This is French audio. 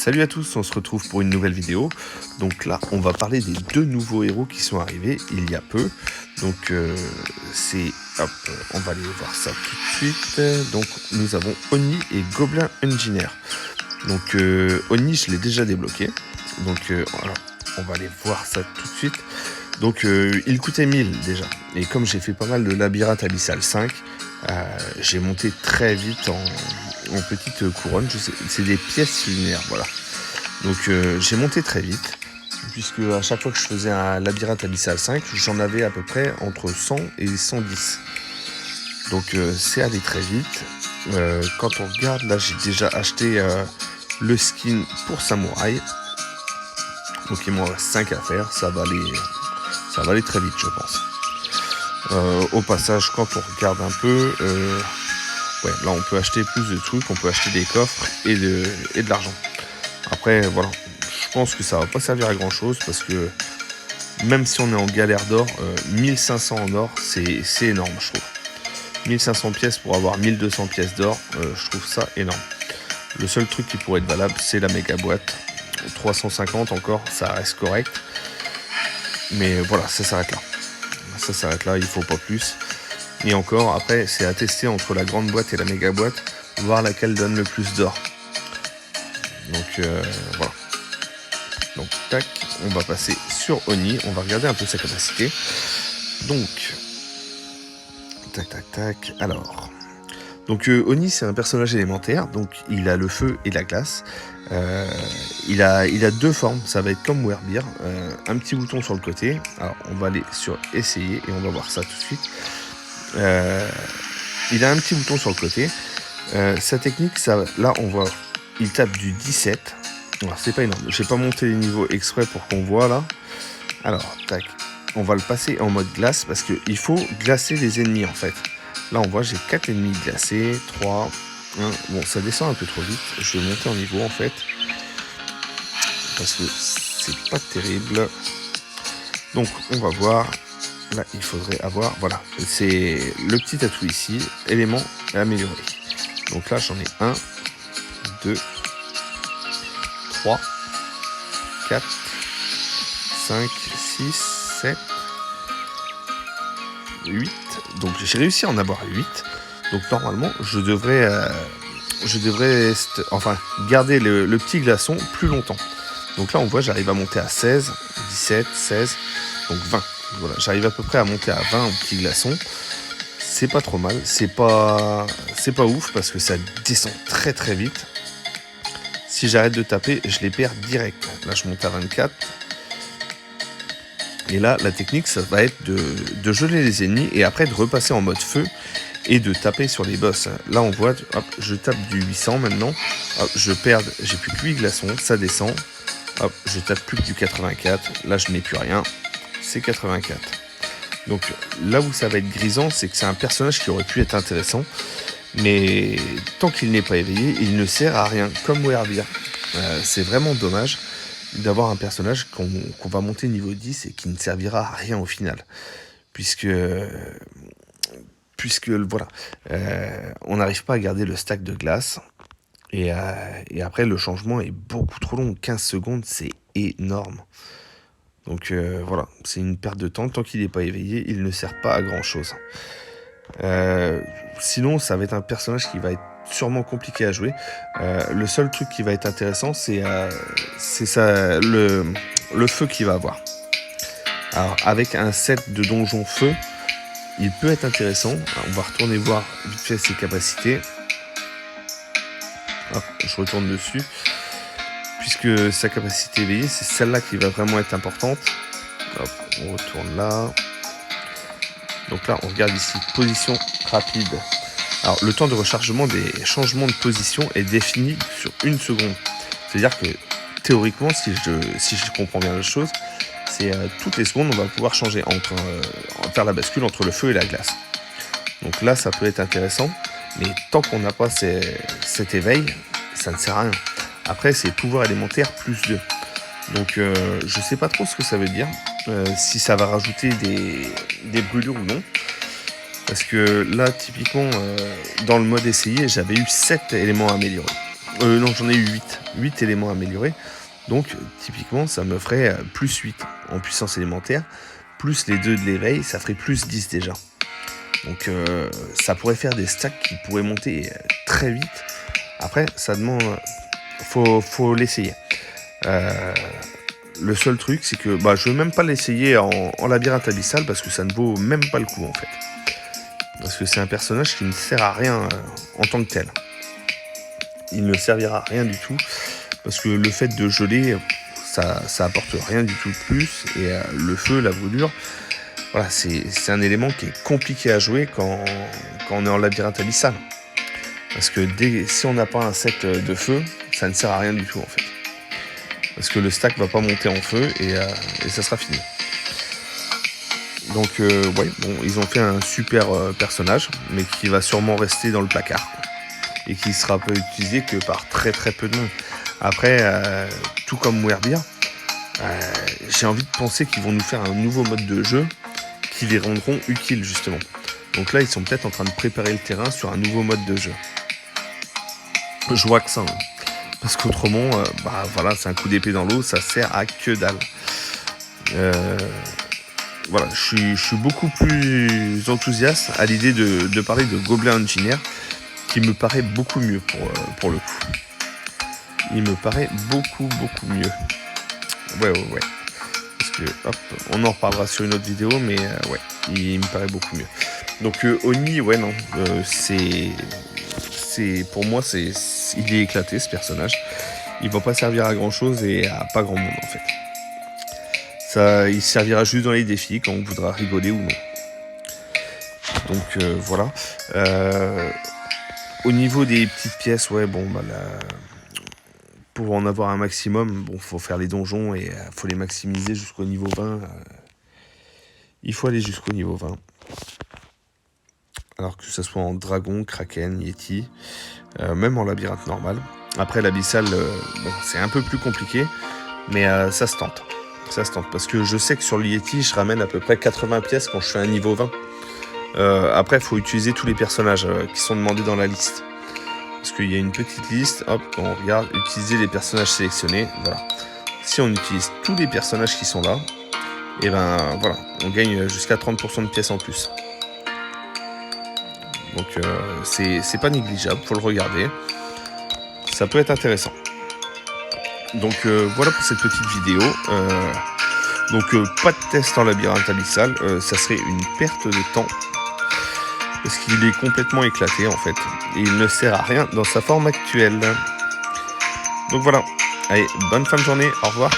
Salut à tous, on se retrouve pour une nouvelle vidéo. Donc là, on va parler des deux nouveaux héros qui sont arrivés il y a peu. Donc on va aller voir ça tout de suite. Donc nous avons Oni et Goblin Engineer. Donc Oni, je l'ai déjà débloqué. Donc voilà, on va aller voir ça tout de suite. Donc il coûtait 1000 déjà. Et comme j'ai fait pas mal de labyrinthe abyssal 5, j'ai monté très vite en petite couronne. C'est des pièces lunaires, voilà. Donc j'ai monté très vite, puisque à chaque fois que je faisais un labyrinthe abyssal 5, j'en avais à peu près entre 100 et 110. Donc c'est allé très vite. Quand on regarde, là j'ai déjà acheté le skin pour Samouraï. Donc il m'en reste 5 à faire, ça va aller très vite je pense. Au passage, quand on regarde un peu, ouais, là on peut acheter plus de trucs, on peut acheter des coffres et de l'argent. Après voilà, je pense que ça va pas servir à grand chose parce que même si on est en galère d'or, 1500 en or c'est énorme je trouve. 1500 pièces pour avoir 1200 pièces d'or, je trouve ça énorme. Le seul truc qui pourrait être valable c'est la méga boîte. 350 encore, ça reste correct. Mais voilà, ça s'arrête là. Ça s'arrête là, il faut pas plus. Et encore, après, c'est à tester entre la grande boîte et la méga boîte, voir laquelle donne le plus d'or. Donc voilà. Donc tac, on va passer sur Oni, on va regarder un peu sa capacité. Donc, tac. Alors, donc Oni c'est un personnage élémentaire, donc il a le feu et la glace. Il a deux formes, ça va être comme Werbeer, un petit bouton sur le côté. Alors on va aller sur essayer et on va voir ça tout de suite. Il a un petit bouton sur le côté. Sa technique, ça, là on voit, il tape du 17. Alors c'est pas énorme, j'ai pas monté les niveaux exprès pour qu'on voit là. Alors tac, on va le passer en mode glace parce qu'il faut glacer les ennemis en fait. Là on voit j'ai 4 ennemis glacés, 3, 1. Bon ça descend un peu trop vite, je vais monter en niveau en fait. Parce que c'est pas terrible. Donc on va voir. Là il faudrait avoir, voilà, c'est le petit atout ici, élément amélioré. Donc là j'en ai 1, 2, 3, 4, 5, 6, 7, 8. Donc j'ai réussi à en avoir 8. Donc normalement je devrais garder le petit glaçon plus longtemps. Donc là on voit j'arrive à monter à 16, 17, 16, donc 20. Voilà, j'arrive à peu près à monter à 20 au petit glaçon. C'est pas trop mal, c'est pas ouf parce que ça descend très très vite. Si j'arrête de taper, je les perds direct. Là je monte à 24. Et là la technique ça va être de geler les ennemis et après de repasser en mode feu et de taper sur les boss. Là on voit, hop, je tape du 800 maintenant. Hop, j'ai plus que 8 glaçons, ça descend. Hop, je tape plus que du 84. Là je n'ai plus rien. C'est 84. Donc là où ça va être grisant, c'est que c'est un personnage qui aurait pu être intéressant, mais tant qu'il n'est pas éveillé, il ne sert à rien, comme Werbeer. C'est vraiment dommage d'avoir un personnage qu'on va monter niveau 10 et qui ne servira à rien au final. Puisque voilà, on n'arrive pas à garder le stack de glace. Et après, le changement est beaucoup trop long. 15 secondes, c'est énorme. Donc voilà, c'est une perte de temps. Tant qu'il n'est pas éveillé, il ne sert pas à grand chose. Sinon, ça va être un personnage qui va être sûrement compliqué à jouer. Le seul truc qui va être intéressant, c'est le feu qu'il va avoir. Alors, avec un set de donjon feu, il peut être intéressant. Alors, on va retourner voir vite fait ses capacités. Hop, je retourne dessus. Puisque sa capacité éveillée, c'est celle-là qui va vraiment être importante. Hop, on retourne là. Donc là, on regarde ici, position rapide. Alors, le temps de rechargement des changements de position est défini sur 1 seconde. C'est-à-dire que, théoriquement, si je comprends bien la chose, c'est toutes les secondes, on va pouvoir changer faire la bascule entre le feu et la glace. Donc là, ça peut être intéressant, mais tant qu'on n'a pas cet éveil, ça ne sert à rien. Après, c'est pouvoir élémentaire plus 2. Donc, je sais pas trop ce que ça veut dire. Si ça va rajouter des brûlures ou non. Parce que là, typiquement, dans le mode essayé, j'avais eu 7 éléments améliorés. Non, j'en ai eu 8. 8 éléments améliorés. Donc, typiquement, ça me ferait plus 8 en puissance élémentaire. Plus les 2 de l'éveil, ça ferait plus 10 déjà. Donc, ça pourrait faire des stacks qui pourraient monter très vite. Après, ça demande... Faut l'essayer. Le seul truc, c'est que je ne veux même pas l'essayer en labyrinthe abyssal parce que ça ne vaut même pas le coup, en fait. Parce que c'est un personnage qui ne sert à rien en tant que tel. Il ne servira à rien du tout. Parce que le fait de geler, ça apporte rien du tout de plus. Et le feu, la brûlure, voilà, c'est un élément qui est compliqué à jouer quand on est en labyrinthe abyssal. Parce que si on n'a pas un set de feu, ça ne sert à rien du tout, en fait. Parce que le stack va pas monter en feu et ça sera fini. Donc ouais, bon, ils ont fait un super personnage, mais qui va sûrement rester dans le placard. Et qui sera pas utilisé que par très très peu de monde. Après, tout comme Werebeer, j'ai envie de penser qu'ils vont nous faire un nouveau mode de jeu qui les rendront utiles justement. Donc là, ils sont peut-être en train de préparer le terrain sur un nouveau mode de jeu. Je vois que ça, hein. Parce qu'autrement, voilà, c'est un coup d'épée dans l'eau, ça sert à que dalle. Voilà, je suis beaucoup plus enthousiaste à l'idée de parler de Goblin Engineer, qui me paraît beaucoup mieux pour le coup. Il me paraît beaucoup mieux. Ouais. Parce que, hop, on en reparlera sur une autre vidéo, mais ouais, il me paraît beaucoup mieux. Donc Oni, ouais, non, pour moi, il est éclaté ce personnage. Il va pas servir à grand chose et à pas grand monde en fait. Il servira juste dans les défis quand on voudra rigoler ou non. Donc voilà. Au niveau des petites pièces, ouais, bon, pour en avoir un maximum, bon, faut faire les donjons et faut les maximiser jusqu'au niveau 20. Il faut aller jusqu'au niveau 20. Alors que ce soit en dragon, kraken, yeti, même en labyrinthe normal. Après l'abyssal, bon, c'est un peu plus compliqué, mais ça se tente. Ça se tente, parce que je sais que sur le yeti, je ramène à peu près 80 pièces quand je fais un niveau 20. Après, il faut utiliser tous les personnages qui sont demandés dans la liste. Parce qu'il y a une petite liste, hop, quand on regarde, utiliser les personnages sélectionnés, voilà. Si on utilise tous les personnages qui sont là, et ben voilà, on gagne jusqu'à 30% de pièces en plus. Donc c'est pas négligeable, faut le regarder. Ça peut être intéressant. Donc voilà pour cette petite vidéo. Donc pas de test en labyrinthe abyssal, ça serait une perte de temps. Parce qu'il est complètement éclaté en fait. Et il ne sert à rien dans sa forme actuelle. Donc voilà. Allez, bonne fin de journée, au revoir.